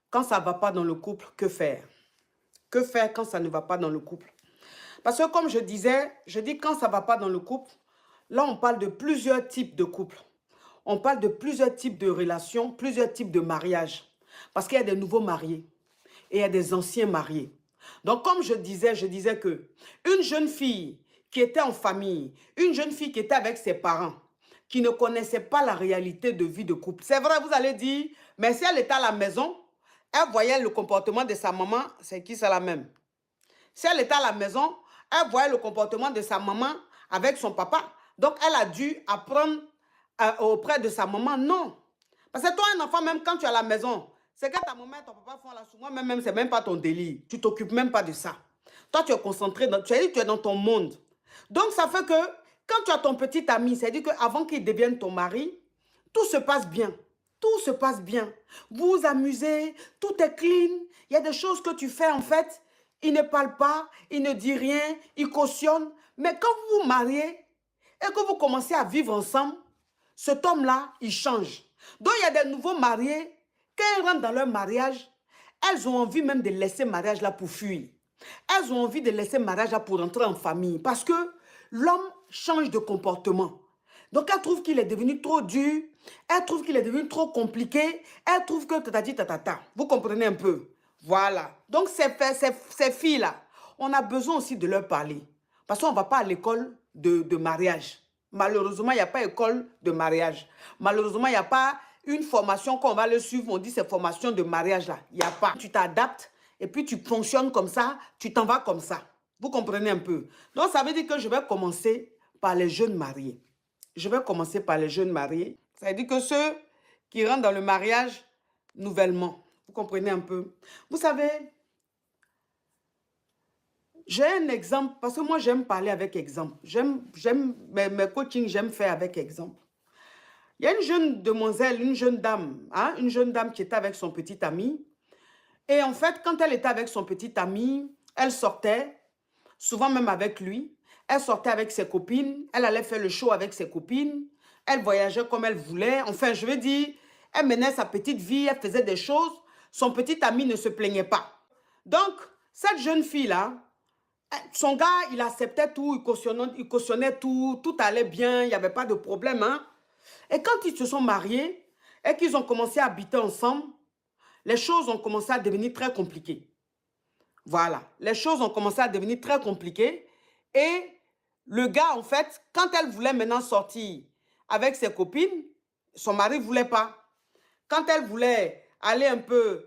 Quand ça ne va pas dans le couple, que faire? Que faire quand ça ne va pas dans le couple? Parce que comme je disais, je dis quand ça ne va pas dans le couple, là on parle de plusieurs types de couples. On parle de plusieurs types de relations, plusieurs types de mariages. Parce qu'il y a des nouveaux mariés et il y a des anciens mariés. Donc comme je disais que une jeune fille qui était en famille, une jeune fille qui était avec ses parents, qui ne connaissait pas la réalité de vie de couple. C'est vrai, vous allez dire, mais si elle était à la maison, elle voyait le comportement de sa maman, c'est qui c'est la même? Si elle était à la maison, elle voyait le comportement de sa maman avec son papa. Donc, elle a dû apprendre auprès de sa maman. Non. Parce que toi, un enfant, même quand tu es à la maison, c'est que ta maman et ton papa font la soupe. Moi-même, c'est même pas ton délire. Tu t'occupes même pas de ça. Toi, tu es concentré, tu es dans ton monde. Donc, ça fait que quand tu as ton petit ami, c'est-à-dire qu'avant qu'il devienne ton mari, tout se passe bien. Tout se passe bien. Vous vous amusez, tout est clean. Il y a des choses que tu fais en fait. Il ne parle pas, il ne dit rien, il cautionne. Mais quand vous vous mariez et que vous commencez à vivre ensemble, cet homme-là, il change. Donc, il y a des nouveaux mariés. Quand ils rentrent dans leur mariage, elles ont envie même de laisser le mariage là pour fuir. Elles ont envie de laisser le mariage là pour rentrer en famille. Parce que l'homme change de comportement. Donc, elle trouve qu'il est devenu trop dur. Elle trouve qu'il est devenu trop compliqué. Elle trouve que tatati tatata. Vous comprenez un peu? Voilà. Donc, ces filles-là, on a besoin aussi de leur parler. Parce qu'on ne va pas à l'école de mariage. Malheureusement, il n'y a pas d'école de mariage. Malheureusement, il n'y a pas une formation qu'on va le suivre. On dit c'est formation de mariage-là. Il n'y a pas. Tu t'adaptes et puis tu fonctionnes comme ça. Tu t'en vas comme ça. Vous comprenez un peu? Donc, ça veut dire que je vais commencer par les jeunes mariés. Je vais commencer par les jeunes mariés. Ça veut dire que ceux qui rentrent dans le mariage nouvellement. Vous comprenez un peu? Vous savez, j'ai un exemple, parce que moi, j'aime parler avec exemple. Mes coachings, j'aime faire avec exemple. Il y a une jeune demoiselle, une jeune dame, hein, une jeune dame qui était avec son petit ami. Et en fait, quand elle était avec son petit ami, elle sortait, souvent même avec lui. Elle sortait avec ses copines, elle allait faire le show avec ses copines. Elle voyageait comme elle voulait. Enfin, je veux dire, elle menait sa petite vie, elle faisait des choses. Son petit ami ne se plaignait pas. Donc, cette jeune fille-là, son gars, il acceptait tout, il cautionnait tout, tout allait bien, il n'y avait pas de problème. Hein? Et quand ils se sont mariés et qu'ils ont commencé à habiter ensemble, les choses ont commencé à devenir très compliquées. Voilà, les choses ont commencé à devenir très compliquées. Et le gars, en fait, quand elle voulait maintenant sortir avec ses copines, son mari ne voulait pas. Quand elle voulait aller un peu